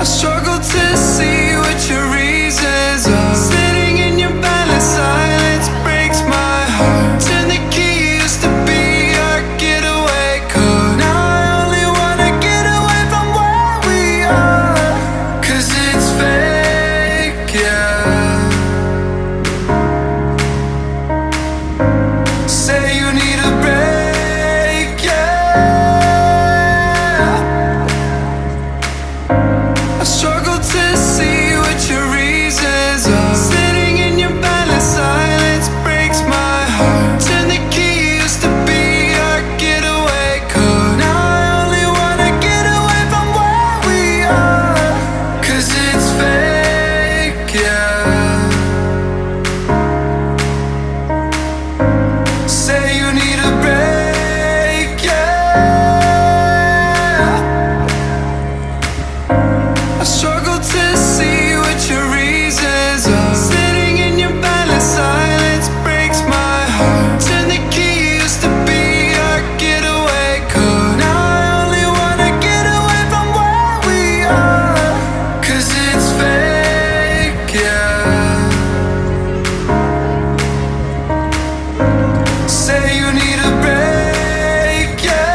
I struggle to see what your reasons are. Sitting in your balance, silence breaks my heart. Turn the key, used to be our getaway car. Now I only wanna get away from where we are. 'Cause it's fake, yeah. Say you need a break, yeah. I struggle to see what your reasons are. Sitting in your balance, silence breaks my heart. Turn the key, used to be our getaway car. Now I only wanna get away from where we are. 'Cause it's fake, yeah. Say you need a break, yeah. I struggle to see what your reasons are. Sitting in your balance, silence breaks my heart. Turn the key, used to be our getaway car. Now I only wanna get away from where we are. 'Cause it's fake, yeah. Say you need a break, yeah.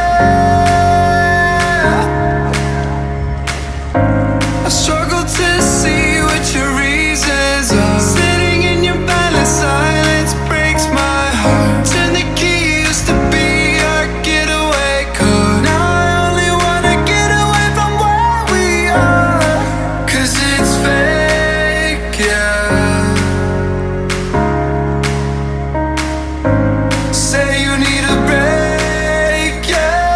I struggle to see what your reasons are. Sitting in your balance, silence breaks my heart. Turn the key, used to be our getaway car. Now I only wanna get away from where we are. 'Cause it's fake, yeah. Say you need a break, yeah.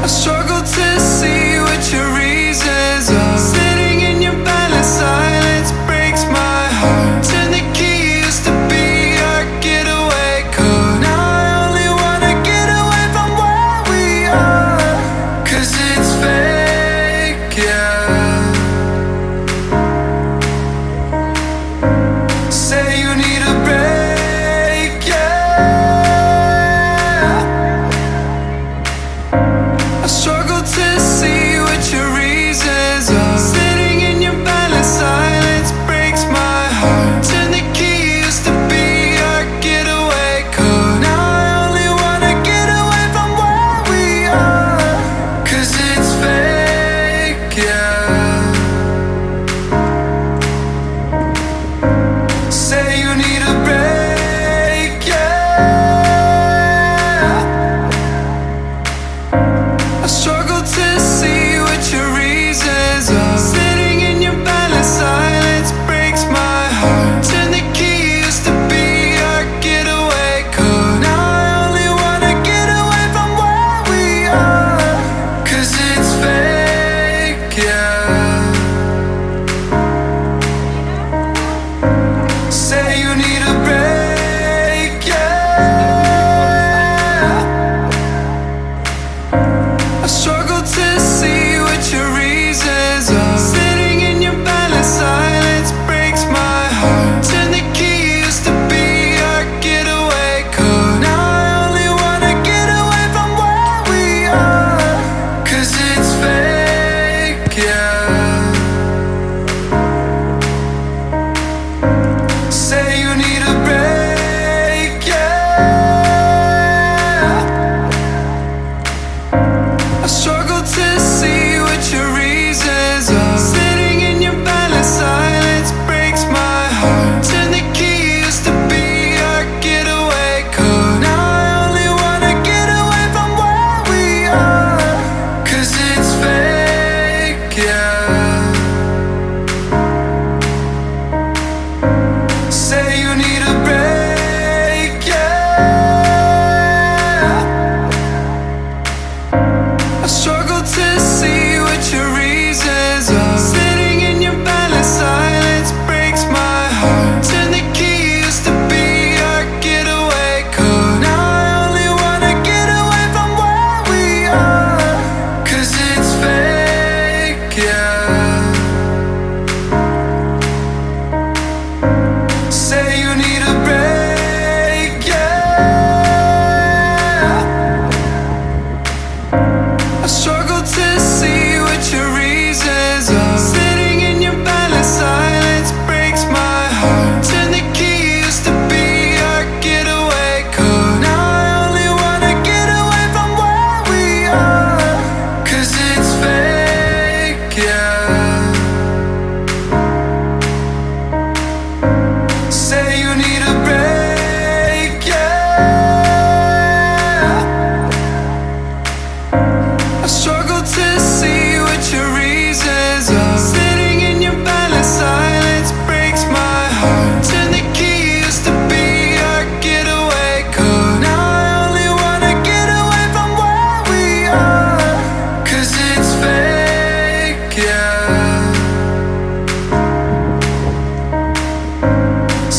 I struggle to see what your reasons are. Sitting in your balance, silence breaks my heart. Turn the key, used to be our getaway car. Now I only wanna get away from where we are. 'Cause it's fake, yeah. Say you need a break, yeah. I struggle to see what your reasons are. Sitting in your balance, silence breaks my heart. Turn the key, used to be our getaway car. Now I only wanna get away from where we are. 'Cause it's fake, yeah. Say you need a break, yeah. I struggle to see what your reasons are. Sitting in your balance, silence breaks my heart. Turn the key, used to be our getaway car. Now I only wanna get away from where we are. 'Cause it's fake, yeah. Say you need a break, yeah. I struggle to see what your reasons are. Sitting in your balance, silence breaks my heart. Turn the key, used to be our getaway car. Now I only wanna get away from where we are. 'Cause it's fake, yeah. Say you need a break, yeah. I struggle to see what your reasons are. Sitting in your balance, silence breaks my heart. Turn the key, used to be our getaway car. Now I only wanna get away from where we are. 'Cause it's fake, yeah. Say you need a break, yeah. I struggle I struggle to see what your reasons are. Sitting in your balance, silence breaks my heart. Turn the key, used to be our getaway car. Now I only wanna get away from where we are. 'Cause it's fake, yeah. Say you need a break, yeah. I struggle to see what your reasons are. Sitting in your balance, silence breaks my heart. Turn the key, used to be our getaway car. Now I only wanna get away from where we are. 'Cause it's fake, yeah.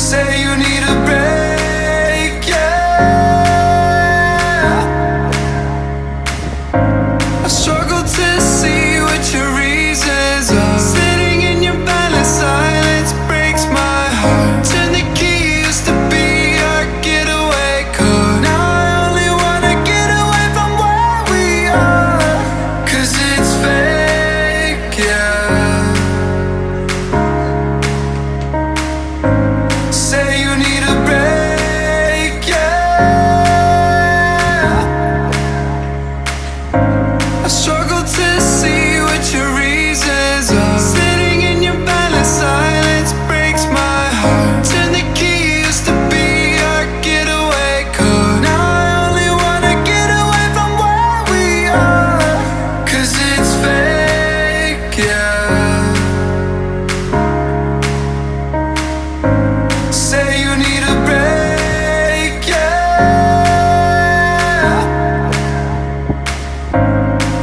Say you need a break, yeah. I struggle to see what your reasons are. Sitting in your balance, silence breaks my heart. Turn the key, used to be our getaway car. Now I only wanna get away from where we are. 'Cause it's fake, yeah. Say you need a break, yeah. I struggle to see what your reasons are. Sitting in your balance, silence breaks my heart. Turn the key, used to be our getaway car. Now I only wanna get away from where we are. 'Cause it's fake, yeah. Say you need a break, yeah.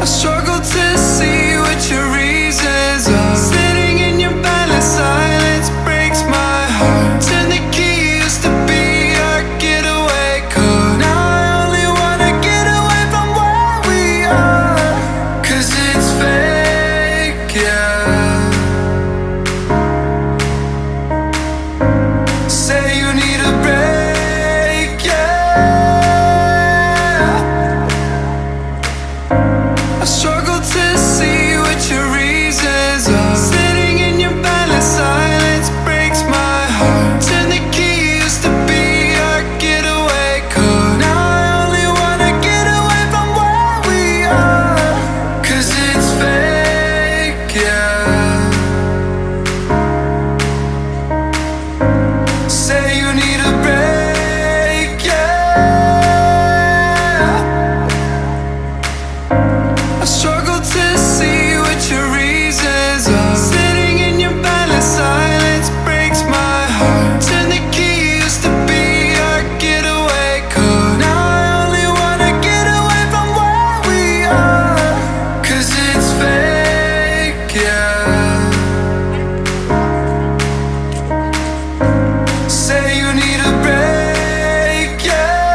I struggle to see what your reasons are. Sitting in your balance, silence breaks my heart. Turn the key, used to be our getaway car. Now I only wanna get away from where we are. 'Cause it's fake, yeah. Say you need a break, yeah. I struggle to see what your reasons are. Sitting in your balance, silence breaks my heart. Turn the key, used to be our getaway car. Now I only wanna get away from where we are. 'Cause it's fake, yeah. Say you need a break, yeah. I struggle to see what your reasons are. Sitting in your balance, silence breaks my heart. Turn the key, used to be our getaway car. Now I only wanna get away from where we are. 'Cause it's fake, yeah. Say you need a break, yeah.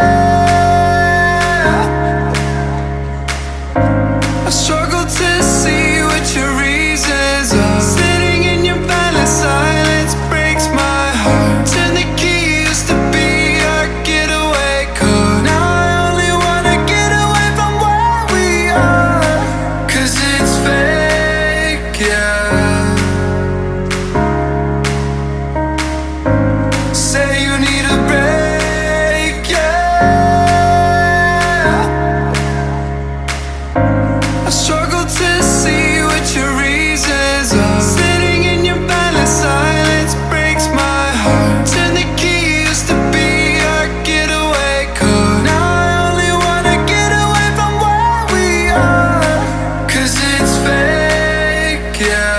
I struggle to see what your reasons are. Sitting in your balance, silence breaks my heart. Turn the key, used to be our getaway car. Now I only wanna get away from where we are. 'Cause it's fake, yeah. Say you need a break, yeah. I struggle to see what your reasons are. Sitting in your balance, silence breaks my heart. Turn the key, used to be our getaway car. Now I only wanna get away from where we are. 'Cause it's fake, yeah.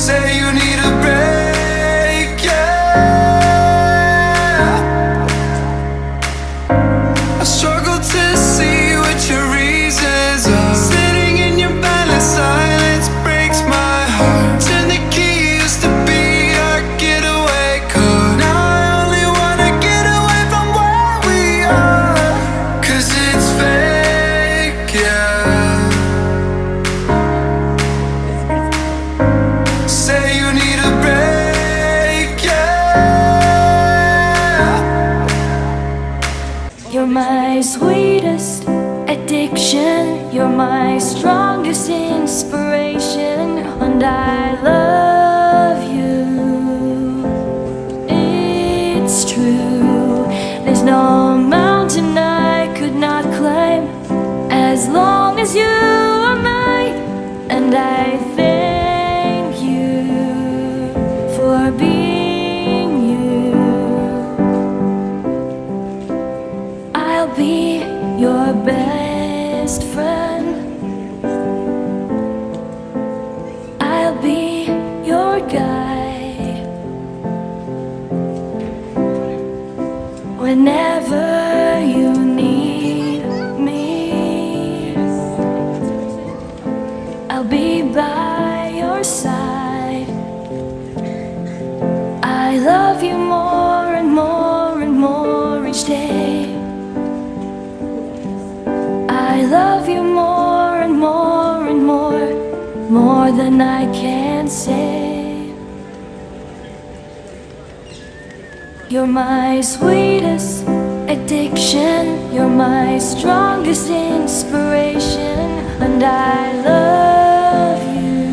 Say you need a break, yeah. I struggle to see what your reasons are. Sitting in your balance, silence breaks my heart. Turn the key, used to be our getaway car. Now I only wanna get away from where we are. 'Cause it's fake, yeah. Say you need a break, yeah. You're my my sweetest addiction, you're my strongest inspiration, and I love you. It's true, there's no mountain I could not climb as long as you are mine, and I thank you for being you. I'll be your best friend. I'll be your guide whenever you need me. I'll be by your side. I love you more and more and more each day. I love you more and more and more than I can say. You're my sweetest addiction, you're my strongest inspiration, and I love you.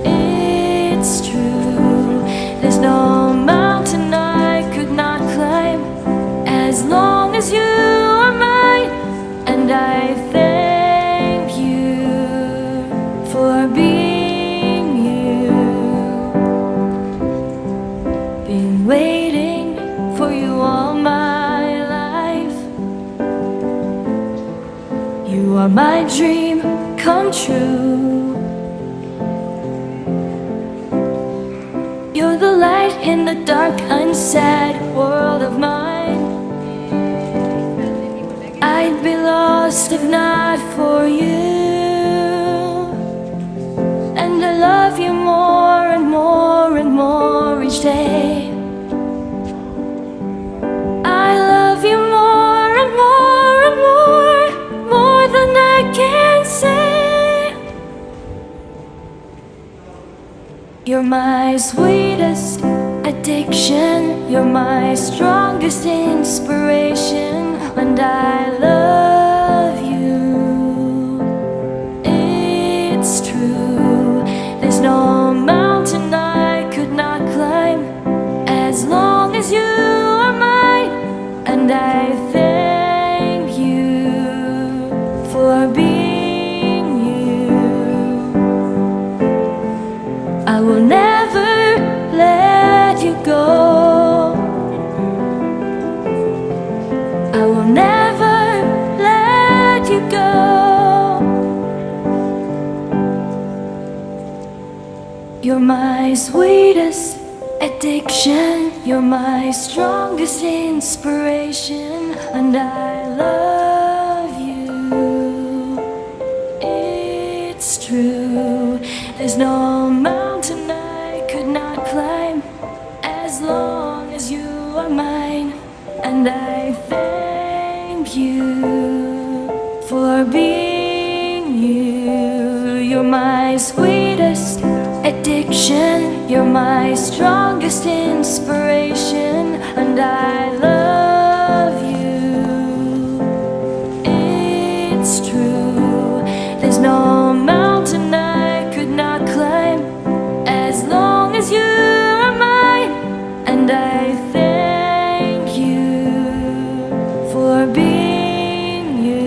It's true, there's no mountain I could not climb as long as you are mine, and I thank you for being you. Been waiting for you all my life. You are my dream come true. You're the light in the dark, unsad world of mine. I'd be lost if not for you, and I love you more and more and more each day. I love you more and more and more than I can say. You're my sweetest addiction, you're my strongest inspiration, and I love you. It's true, there's no mountain I could not climb as long as you are mine, and I thank you for being you. I will never let you go. I will never let you go. You're my sweetest addiction, you're my strongest inspiration, and I love you. It's true, there's no mountain I could not climb as long as you are mine, and I thank you for being you. You're my sweetest addiction, you're my strongest inspiration, and I love you. It's true, there's no mountain I could not climb as long as you are mine, and I thank you for being you.